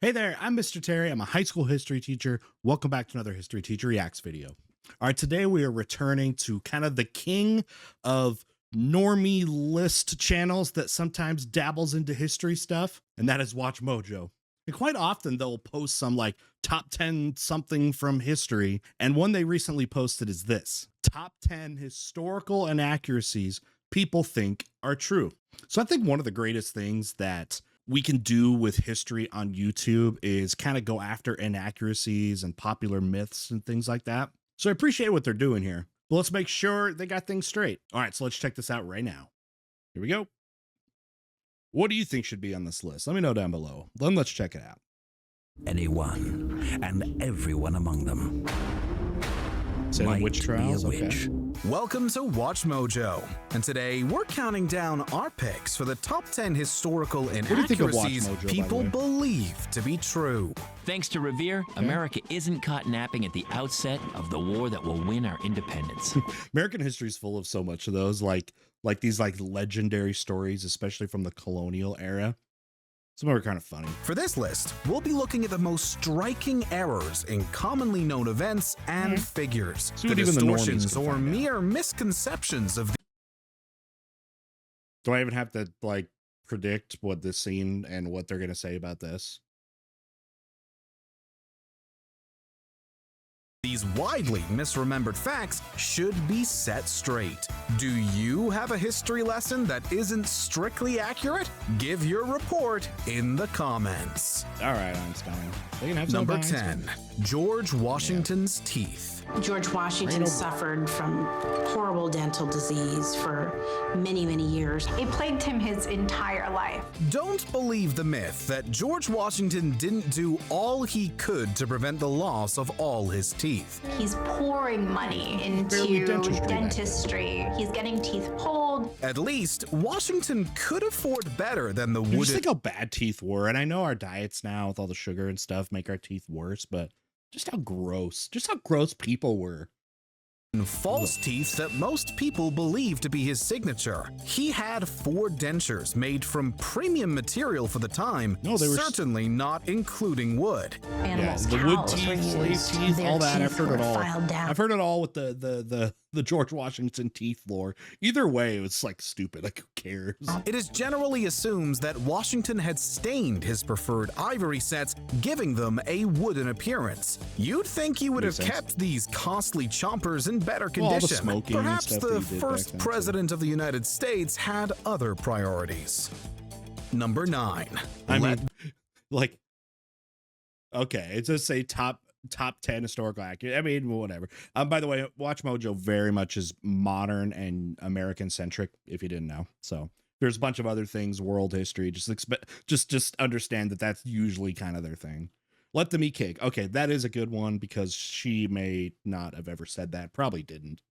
Hey there, I'm Mr. Terry. I'm a high school history teacher. Welcome back to another History Teacher Reacts video. All right, today we are returning to kind of the king of normie list channels that sometimes dabbles into history stuff, and that is WatchMojo. And quite often they'll post some like top 10 something from history, and one they recently posted is this: top 10 historical inaccuracies people think are true. So I think one of the greatest things that we can do with history on YouTube is kind of go after inaccuracies and popular myths and things like that. So I appreciate what they're doing here, but let's make sure they got things straight. All right, so let's check this out right now. Here we go. What do you think should be on this list? Let me know down below. Then let's check it out. Anyone and everyone among them Salem witch trials. Okay. Welcome to WatchMojo, and today we're counting down our picks for the top 10 historical do you think of inaccuracies WatchMojo, by the people way? believe to be true. Thanks to Revere, America isn't caught napping at the outset of the war that will win our independence. American history is full of so much of those, like these legendary stories, especially from the colonial era. Some are kind of funny. For this list, we'll be looking at the most striking errors in commonly known events and figures, See the what even the normies distortions can or find out. mere misconceptions of Do I even have to like predict what this scene and what they're going to say about this? these widely misremembered facts should be set straight. Do you have a history lesson that isn't strictly accurate? Give your report in the comments. All right, Einstein. They can have some Number Einstein. 10. George Washington's teeth. George Washington suffered from horrible dental disease for many, many years. It plagued him his entire life. Don't believe the myth that George Washington didn't do all he could to prevent the loss of all his teeth. He's pouring money into Barely dentistry dentistry. He's getting teeth pulled. At least, Washington could afford better than the Just wooden think how bad teeth were. And I know our diets now with all the sugar and stuff make our teeth worse, but just how gross people were. false teeth that most people believe to be his signature. He had 4 dentures made from premium material for the time, No, they were certainly not including wood. Animals' the wood cowls were teeth, slave used. teeth, Their all that. I've teeth heard were it all. filed down. I've heard it all with the George Washington teeth lore. Either way, it was like stupid. Like, who cares? It is generally assumed that Washington had stained his preferred ivory sets, giving them a wooden appearance. You'd think he would have Makes sense. kept these costly chompers in better Well, all the condition. smoking and Perhaps stuff the that he did back first then, too. president of the United States had other priorities. Number 9. I Let mean, like, okay, it's just say top 10 historical accurate. I mean, whatever. By the way, WatchMojo very much is modern and American centric, if you didn't know. So there's a bunch of other things, world history. Just understand that that's usually kind of their thing. Let them eat cake. Okay, that is a good one because she may not have ever said that. Probably didn't.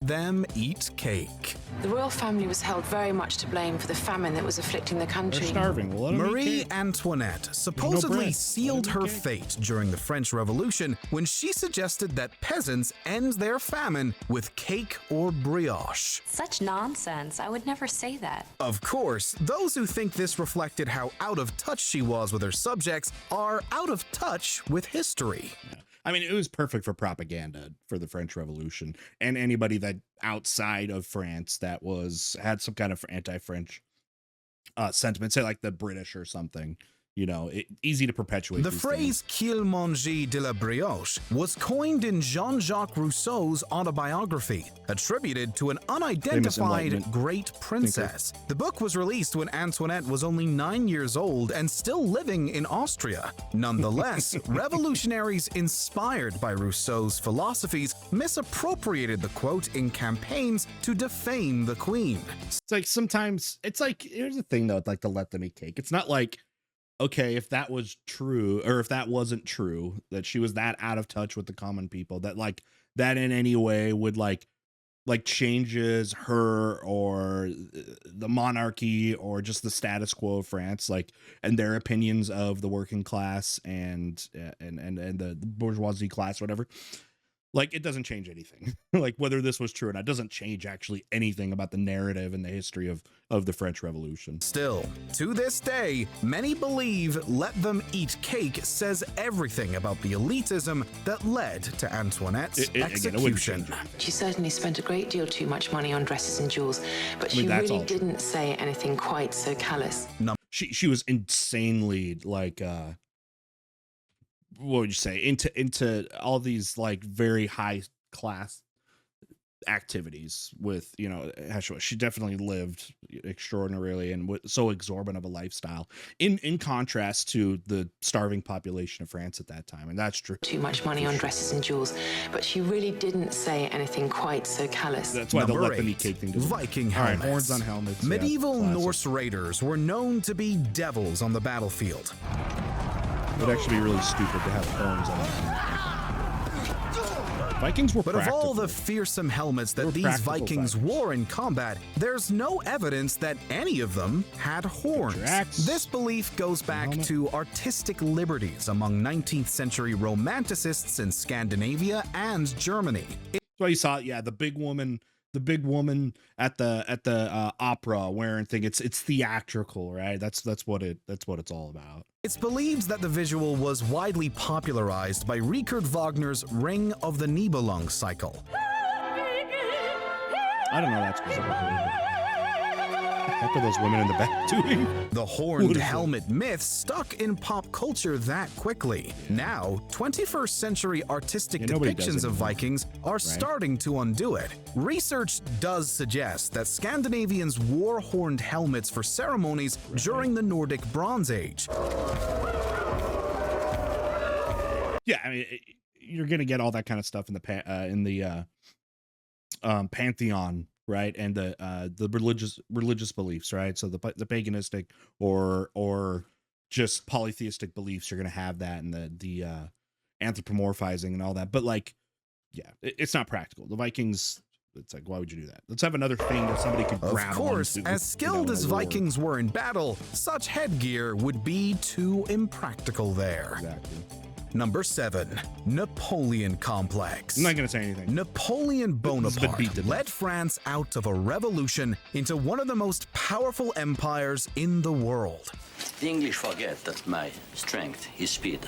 them eat cake. The royal family was held very much to blame for the famine that was afflicting the They're country. starving. Well, let 'em eat Marie cake. Antoinette supposedly bread. sealed Let 'em her eat cake. fate during the French Revolution when she suggested that peasants end their famine with cake or brioche. Such nonsense. I would never say that. Of course, those who think this reflected how out of touch she was with her subjects are out of touch with history. I mean, it was perfect for propaganda for the French Revolution and anybody that outside of France that had some kind of anti-French sentiment, say like the British or something. You know, easy to perpetuate. The these phrase qu'il mangeait de la brioche was coined in Jean-Jacques Rousseau's autobiography, attributed to an unidentified Enlightenment great princess. The book was released when Antoinette was only 9 years old and still living in Austria. Nonetheless, revolutionaries inspired by Rousseau's philosophies misappropriated the quote in campaigns to defame the queen. It's like sometimes it's like, here's the thing though, it's like the let them eat cake. It's not like, okay, if that was true or if that wasn't true, that she was that out of touch with the common people, that like that in any way would like changes her or the monarchy or just the status quo of France, like, and their opinions of the working class and the bourgeoisie class, whatever. Like, it doesn't change anything. Like, whether this was true or not, doesn't change actually anything about the narrative and the history of the French Revolution. Still, to this day, many believe "let them eat cake" says everything about the elitism that led to Antoinette's execution. She certainly spent a great deal too much money on dresses and jewels, but she really didn't say anything quite so callous. She was insanely, like, what would you say, into all these like very high class activities with, you know, she definitely lived extraordinarily and with so exorbitant of a lifestyle in contrast to the starving population of France at that time. And that's true. Too much money on dresses and jewels, but she really didn't say anything quite so callous. That's why they'll let them eat cake thing. Viking helmets. All right, horns on helmets. Medieval Norse raiders were known to be devils on the battlefield. It would actually be really stupid to have horns on them. Vikings were practical. But of all the fearsome helmets that these Vikings wore in combat, there's no evidence that any of them had horns. This belief goes back to artistic liberties among 19th century romanticists in Scandinavia and Germany. So you saw, yeah, the big woman at the opera wearing thing. It's theatrical, right? That's what it's all about. It's believed that the visual was widely popularized by Richard Wagner's Ring of the Nibelung cycle. I don't know that specifically. What the heck are those women in the back doing? The horned helmet myth stuck in pop culture that quickly. Now, 21st century artistic depictions of Vikings are starting to undo it. Research does suggest that Scandinavians wore horned helmets for ceremonies during the Nordic Bronze Age. Yeah, I mean, you're gonna get all that kind of stuff in the pantheon, right? And the religious beliefs, right? So the paganistic or just polytheistic beliefs, you're gonna have that, and the anthropomorphizing and all that. But like, yeah, it's not practical. The Vikings, it's like, why would you do that? Let's have another thing that somebody could grab. Of course, as skilled as Vikings were in battle, such headgear would be too impractical there. Exactly. Number 7, Napoleon complex. I'm not going to say anything. Napoleon Bonaparte led France out of a revolution into one of the most powerful empires in the world. The English forget that my strength is speed.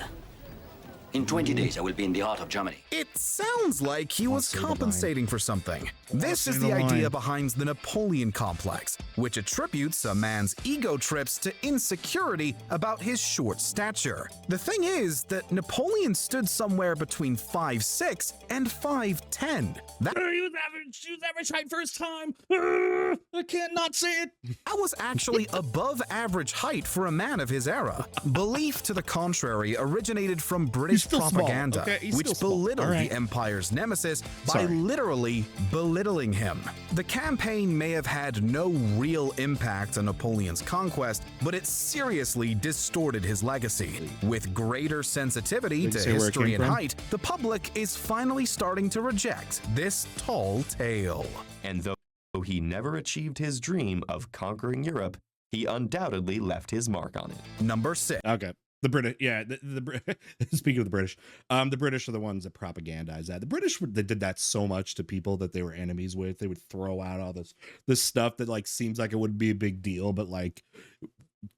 In 20 days, I will be in the heart of Germany. It sounds like he was compensating for something. This is the idea behind the Napoleon complex, which attributes a man's ego trips to insecurity about his short stature. The thing is that Napoleon stood somewhere between 5'6" and 5'10". She was average height first time. I can't not say it. That was actually above average height for a man of his era. Belief to the contrary originated from British propaganda, which belittled the empire's nemesis by literally belittling him. The campaign may have had no real impact on Napoleon's conquest, but it seriously distorted his legacy. With greater sensitivity to history and height, the public is finally starting to reject this tall tale. And though he never achieved his dream of conquering Europe, he undoubtedly left his mark on it. Number 6. Okay. The British, yeah. Speaking of the British are the ones that propagandize that. The British, they did that so much to people that they were enemies with. They would throw out all this stuff that like seems like it wouldn't be a big deal, but like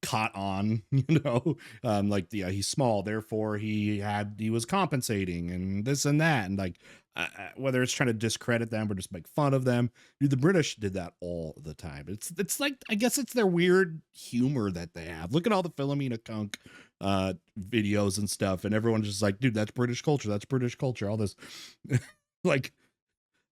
caught on, you know, like he's small, therefore he was compensating and this and that, and like whether it's trying to discredit them or just make fun of them. Dude, the British did that all the time. It's like, I guess it's their weird humor that they have. Look at all the Philomena Kunk videos and stuff, and everyone's just like, dude, that's British culture, all this like,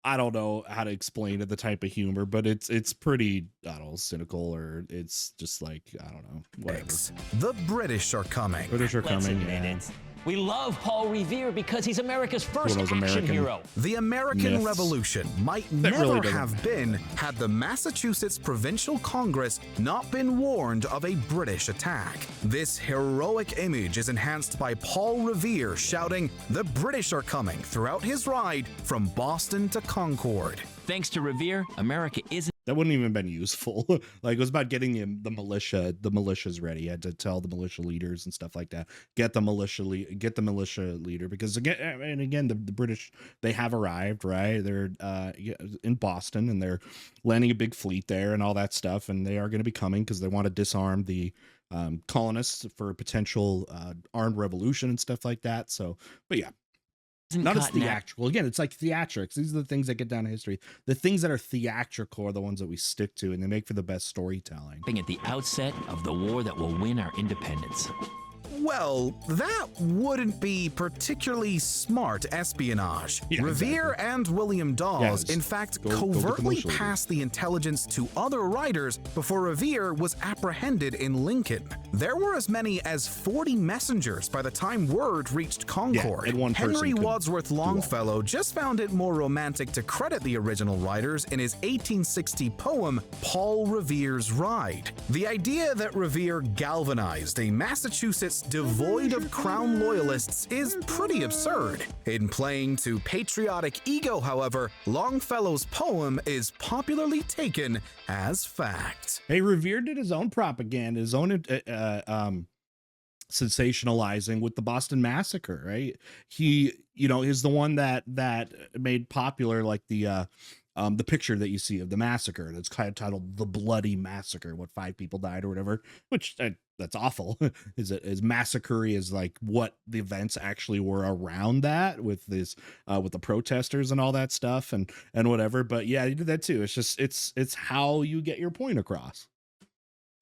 I don't know how to explain it, the type of humor, but it's pretty, I don't know, cynical, or it's just like, I don't know, whatever. The British are coming. Yeah. We love Paul Revere because he's America's first action hero. The American Revolution might never have been had the Massachusetts Provincial Congress not been warned of a British attack. This heroic image is enhanced by Paul Revere shouting, "The British are coming," throughout his ride from Boston to Concord. Thanks to Revere, America isn't That wouldn't even been useful. Like, it was about getting the militias ready. You had to tell the militia leaders and stuff like that. Get the militia leader, because again, the British, they have arrived, right? They're in Boston, and they're landing a big fleet there and all that stuff, and they are going to be coming because they want to disarm the colonists for a potential armed revolution and stuff like that. So, but yeah. Not as theatrical. Again, it's like theatrics. These are the things that get down to history. The things that are theatrical are the ones that we stick to, and they make for the best storytelling. At the outset of the war that will win our independence. Well, that wouldn't be particularly smart espionage. Yeah, Revere and William Dawes, Yeah, in fact, go covertly passed the intelligence to other writers before Revere was apprehended in Lincoln. There were as many as 40 messengers by the time word reached Concord. and one person Henry could Wadsworth do all. Longfellow just found it more romantic to credit the original writers in his 1860 poem, Paul Revere's Ride. The idea that Revere galvanized a Massachusetts devoid of crown loyalists is pretty absurd. In playing to patriotic ego, however, Longfellow's poem is popularly taken as fact. Hey, Revere did his own propaganda, his own sensationalizing with the Boston Massacre, right? He, is the one that made popular, like the picture that you see of the massacre that's kind of titled "The Bloody Massacre," what 5 people died or whatever, which that's awful. is massacre is like what the events actually were around that, with this with the protesters and all that stuff and whatever. But yeah, he did that too. It's just it's how you get your point across.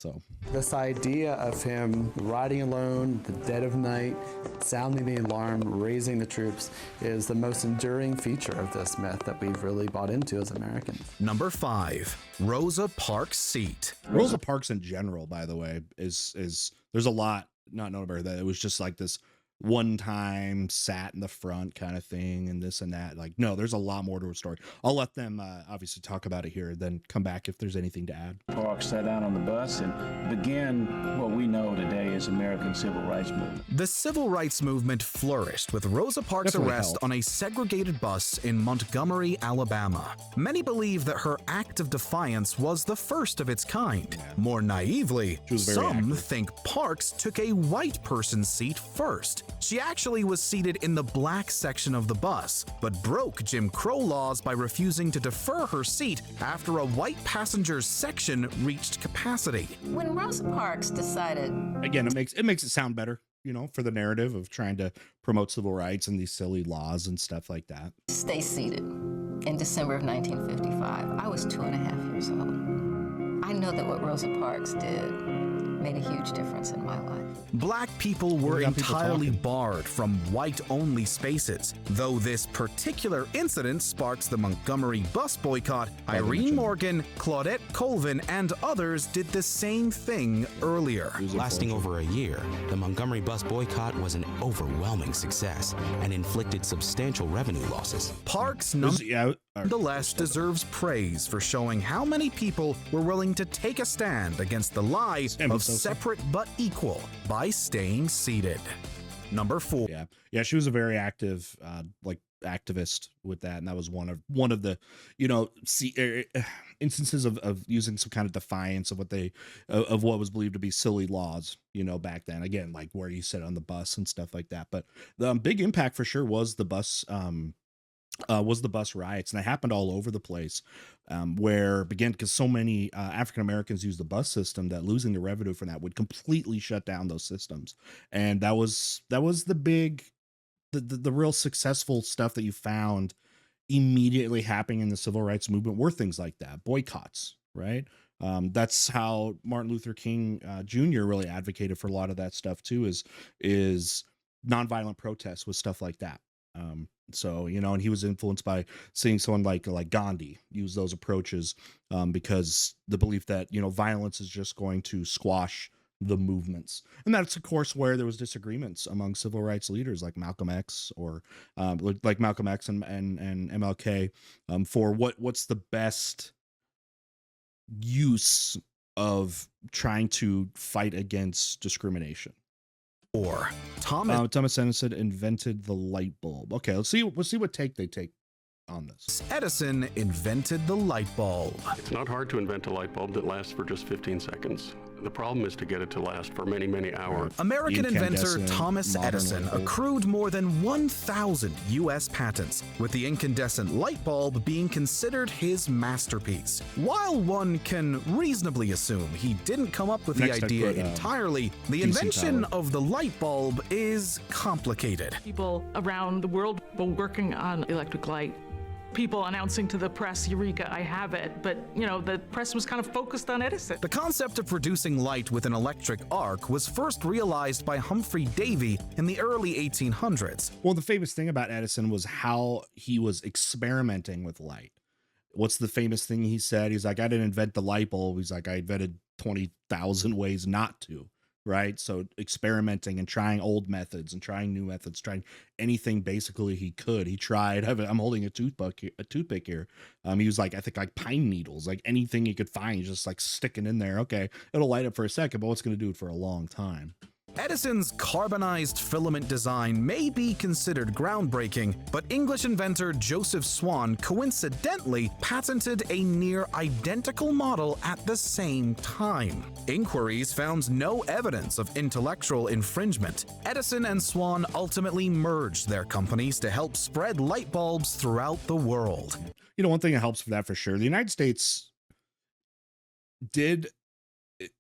So this idea of him riding alone, the dead of night, sounding the alarm, raising the troops, is the most enduring feature of this myth that we've really bought into as Americans. Number 5, Rosa Parks' seat. Rosa Parks in general, by the way, is there's a lot not known about her, that it was just like this one time sat in the front kind of thing and this and that. Like, no, there's a lot more to her story. I'll let them obviously talk about it here, then come back if there's anything to add. Parks sat down on the bus and began what we know today as American Civil Rights Movement. The Civil Rights Movement flourished with Rosa Parks' arrest on a segregated bus in Montgomery, Alabama. Many believe that her act of defiance was the first of its kind. Yeah. More naively, some think Parks took a white person's seat first. She actually was seated in the black section of the bus, but broke Jim Crow laws by refusing to defer her seat after a white passenger's section reached capacity. When Rosa Parks decided... Again, it makes it sound better, for the narrative of trying to promote civil rights and these silly laws and stuff like that. Stay seated. In December of 1955, I was 2.5 years old. I know that what Rosa Parks did made a huge difference in my life. Black people were entirely barred from white-only spaces. Though this particular incident sparks the Montgomery bus boycott, Irene Morgan, Claudette Colvin, and others did the same thing earlier. Lasting over a year, the Montgomery bus boycott was an overwhelming success and inflicted substantial revenue losses. Parks nonetheless deserves praise for showing how many people were willing to take a stand against the lie of separate but equal by staying seated. Number 4. Yeah, she was a very active activist with that, and that was one of the instances of using some kind of defiance of what was believed to be silly laws back then, again, like where you sit on the bus and stuff like that. But the big impact for sure was the bus riots, and they happened all over the place, where again, because so many African Americans use the bus system, that losing the revenue from that would completely shut down those systems. And that was the real successful stuff that you found immediately happening in the civil rights movement were things like that, boycotts, right? That's how Martin Luther King Jr. really advocated for a lot of that stuff too, is nonviolent protests with stuff like that. So, and he was influenced by seeing someone like Gandhi use those approaches, because the belief that, violence is just going to squash the movements. And that's, of course, where there was disagreements among civil rights leaders like Malcolm X and MLK, for what's the best use of trying to fight against discrimination. Or Thomas Edison invented the light bulb. Okay, we'll see what take they take on this. Edison invented the light bulb. It's not hard to invent a light bulb that lasts for just 15 seconds. The problem is to get it to last for many, many hours. American inventor Thomas Edison accrued more than 1,000 U.S. patents, with the incandescent light bulb being considered his masterpiece. While one can reasonably assume he didn't come up with the idea entirely, the invention of the light bulb is complicated. People around the world were working on electric light. People announcing to the press, Eureka, I have it. But, you know, the press was kind of focused on Edison. The concept of producing light with an electric arc was first realized by Humphrey Davy in the early 1800s. Well, the famous thing about Edison was how he was experimenting with light. What's the famous thing he said? He's like, I didn't invent the light bulb. He's like, I invented 20,000 ways not to. Right. So experimenting and trying old methods and trying new methods, trying anything basically he could. He tried. I'm holding a toothpick here. He was like, I think like pine needles, like anything he could find, just like sticking in there. Okay, it'll light up for a second, but what's going to do it for a long time? Edison's carbonized filament design may be considered groundbreaking, but English inventor Joseph Swan coincidentally patented a near identical model at the same time. Inquiries found no evidence of intellectual infringement. Edison and Swan ultimately merged their companies to help spread light bulbs throughout the world. You know, one thing that helps for that for sure, the United States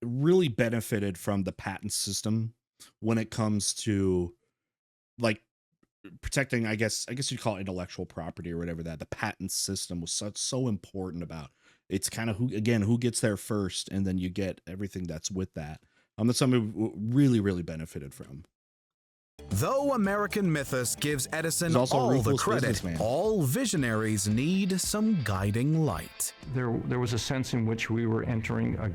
really benefited from the patent system when it comes to like protecting, I guess you'd call it intellectual property or whatever. That the patent system was so important about. It's kind of who gets there first, and then you get everything that's with that. That's something we really benefited from. Though American mythos gives Edison all the credit, all visionaries need some guiding light. There was a sense in which we were entering a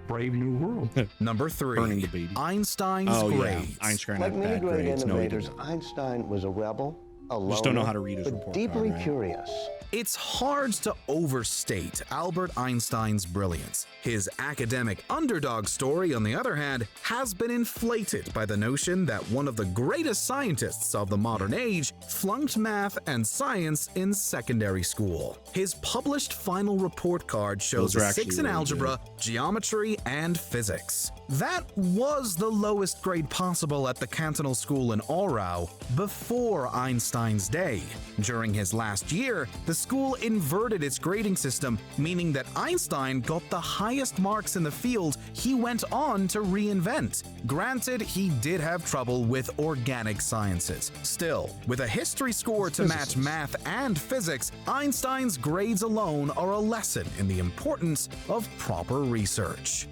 brave new world. Number 3, Einstein's grades. Yeah. Einstein like many great innovators, no, Einstein was a rebel, a loner, just don't know how to read his report deeply card, right? curious. It's hard to overstate Albert Einstein's brilliance. His academic underdog story, on the other hand, has been inflated by the notion that one of the greatest scientists of the modern age flunked math and science in secondary school. His published final report card shows a 6 in algebra, geometry, and physics. That was the lowest grade possible at the Cantonal School in Aarau before Einstein's day. During his last year, the school inverted its grading system, meaning that Einstein got the highest marks in the field he went on to reinvent. Granted, he did have trouble with organic sciences. Still, with a history score to match math and physics, Einstein's grades alone are a lesson in the importance of proper research.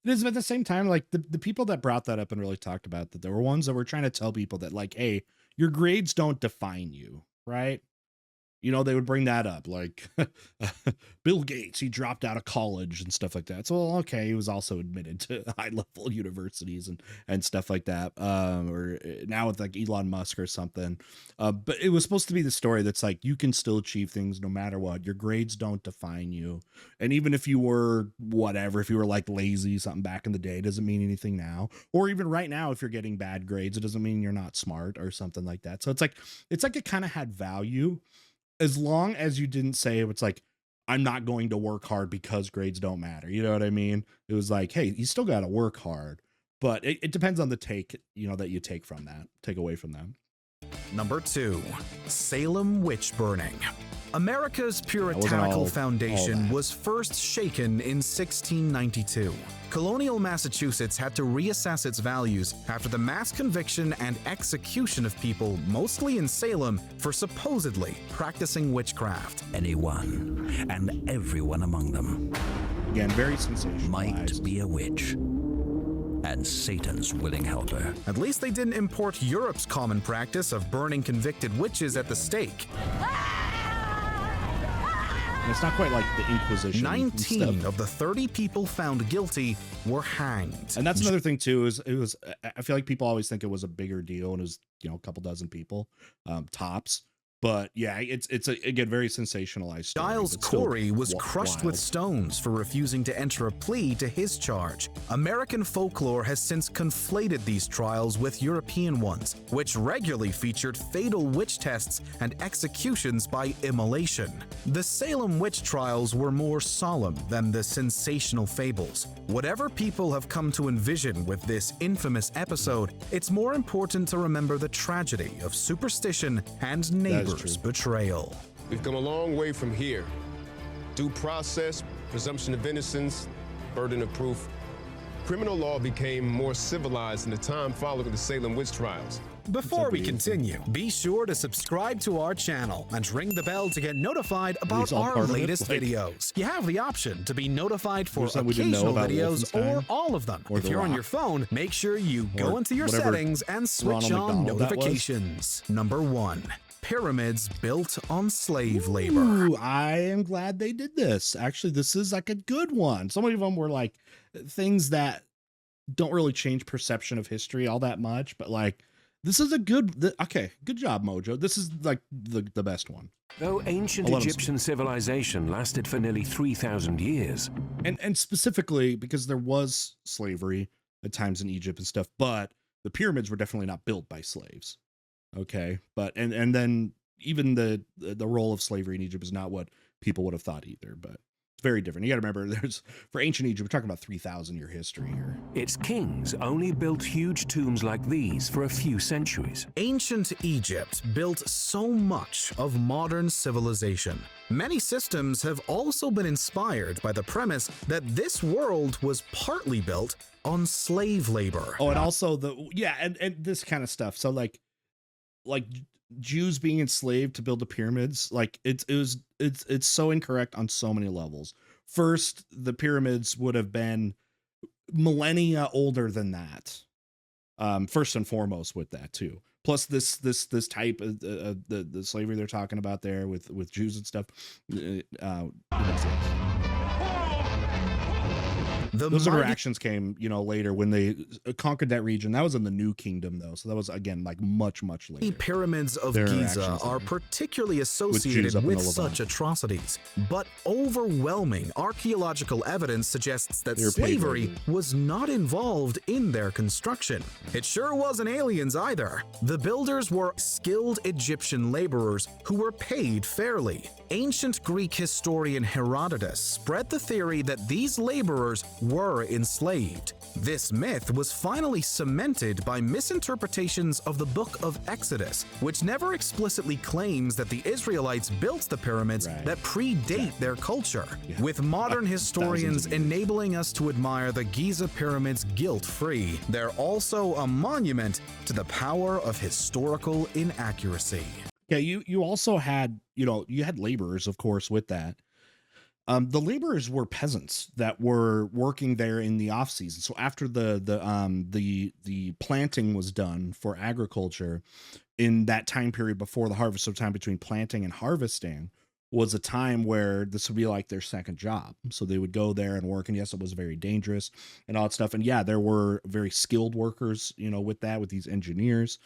It is, but at the same time, like the people that brought that up and really talked about that, there were ones that were trying to tell people that, like, hey, your grades don't define you, right? You know, they would bring that up, like Bill Gates, he dropped out of college and stuff like that. So, okay, he was also admitted to high-level universities and stuff like that. Or now with like Elon Musk or something. But it was supposed to be the story that's like, you can still achieve things no matter what. Your grades don't define you. And even if you were whatever, if you were like lazy, something back in the day, it doesn't mean anything now. Or even right now, if you're getting bad grades, it doesn't mean you're not smart or something like that. So it's like it kind of had value. As long as you didn't say it's like, I'm not going to work hard because grades don't matter. You know what I mean? It was like, hey, you still got to work hard, but it depends on the take, you know, that you take away from them. Number 2, Salem witch burning. America's puritanical foundation was first shaken in 1692. Colonial Massachusetts had to reassess its values after the mass conviction and execution of people, mostly in Salem, for supposedly practicing witchcraft. Anyone and everyone among them, again, very sensational, might be a witch and Satan's willing helper. At least they didn't import Europe's common practice of burning convicted witches at the stake. It's not quite like the Inquisition. 19 of the 30 people found guilty were hanged. And that's another thing too, I feel like people always think it was a bigger deal, and it was, you know, a couple dozen people, tops. But yeah, it's again very sensationalized story, Giles but still Corey was crushed wild. with stones for refusing to enter a plea to his charge. American folklore has since conflated these trials with European ones, which regularly featured fatal witch tests and executions by immolation. The Salem witch trials were more solemn than the sensational fables. Whatever people have come to envision with this infamous episode, it's more important to remember the tragedy of superstition and neighbors' betrayal. We've come a long way from here. Due process, presumption of innocence, burden of proof. Criminal law became more civilized in the time following the Salem witch trials. Before we continue, be sure to subscribe to our channel and ring the bell to get notified about our latest videos. You have the option to be notified for occasional videos or all of them. If you're on your phone, make sure you go into your settings and switch on notifications. Number 1. Pyramids built on slave labor. Ooh, I am glad they did this. Actually, this is like a good one. So many of them were like things that don't really change perception of history all that much, but like this is a good, okay, good job, Mojo. This is like the best one. Though ancient Egyptian civilization lasted for nearly 3,000 years. And specifically because there was slavery at times in Egypt and stuff, but the pyramids were definitely not built by slaves. Okay, but and then even the role of slavery in Egypt is not what people would have thought either, but it's very different. You got to remember, there's for ancient Egypt, we're talking about 3,000-year history here. Its kings only built huge tombs like these for a few centuries. Ancient Egypt built so much of modern civilization. Many systems have also been inspired by the premise that this world was partly built on slave labor. Oh, and also and this kind of stuff. So like Jews being enslaved to build the pyramids, like it's so incorrect on so many levels. First, the pyramids would have been millennia older than that. First and foremost with that too. Plus this type of the slavery they're talking about there with Jews and stuff. Those interactions came, later when they conquered that region. That was in the New Kingdom, though. So that was, again, like much later. The pyramids of Giza are particularly associated with such atrocities. But overwhelming archaeological evidence suggests that slavery was not involved in their construction. It sure wasn't aliens either. The builders were skilled Egyptian laborers who were paid fairly. Ancient Greek historian Herodotus spread the theory that these laborers were enslaved. This myth was finally cemented by misinterpretations of the Book of Exodus, which never explicitly claims that the Israelites built the pyramids that predate their culture, with modern historians enabling us to admire the Giza pyramids guilt-free. They're also a monument to the power of historical inaccuracy. Yeah, you also had, you had laborers, of course, with that. The laborers were peasants that were working there in the off season. So after the planting was done for agriculture, in that time period before the harvest, so time between planting and harvesting was a time where this would be like their second job. So they would go there and work, and yes, it was very dangerous and all that stuff. And yeah, there were very skilled workers, with these engineers.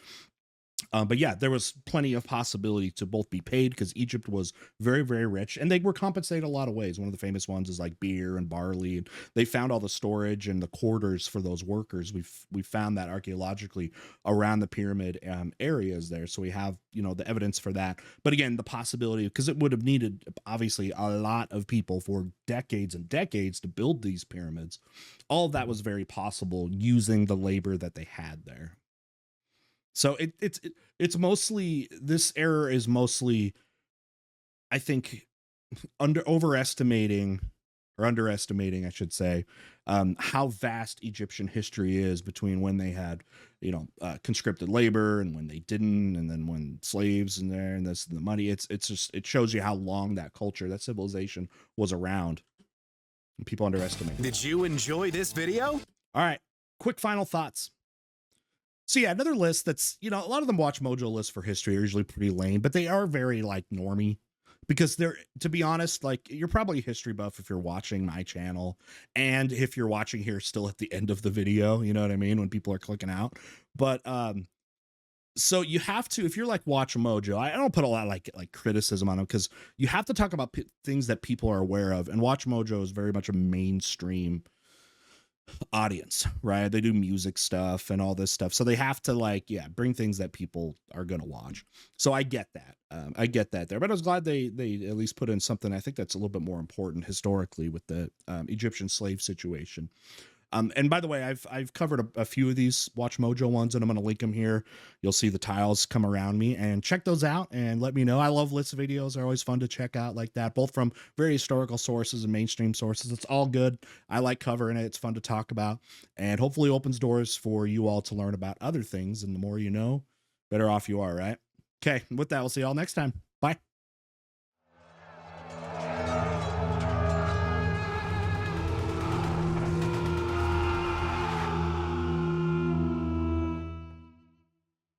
But yeah, there was plenty of possibility to both be paid because Egypt was very, very rich, and they were compensated a lot of ways. One of the famous ones is like beer and barley. And they found all the storage and the quarters for those workers. We found that archaeologically around the pyramid areas there. So we have, the evidence for that. But again, the possibility, because it would have needed obviously a lot of people for decades and decades to build these pyramids. All of that was very possible using the labor that they had there. So it's mostly, this error is mostly, I think, underestimating, I should say, how vast Egyptian history is between when they had, conscripted labor and when they didn't, and then when slaves and there and this and the money. It shows you how long that culture, that civilization was around. And people underestimate that. Did you enjoy this video? All right, quick final thoughts. So yeah, another list that's, a lot of them WatchMojo lists for history are usually pretty lame, but they are very like normie because they're, to be honest, like you're probably a history buff if you're watching my channel. And if you're watching here still at the end of the video, you know what I mean? When people are clicking out, but So you have to, if you're like WatchMojo, I don't put a lot like criticism on them, because you have to talk about things that people are aware of, and WatchMojo is very much a mainstream audience, right? They do music stuff and all this stuff, so they have to like, yeah, bring things that people are gonna watch. So I get that. I get that there, but I was glad they at least put in something I think that's a little bit more important historically with the Egyptian slave situation. And by the way, I've covered a few of these WatchMojo ones, and I'm going to link them here. You'll see the tiles come around me, and check those out and let me know. I love lists of videos. They're always fun to check out like that, both from very historical sources and mainstream sources. It's all good. I like covering it. It's fun to talk about, and hopefully opens doors for you all to learn about other things. And the more you know, better off you are, right? Okay, with that, we'll see y'all next time. Bye.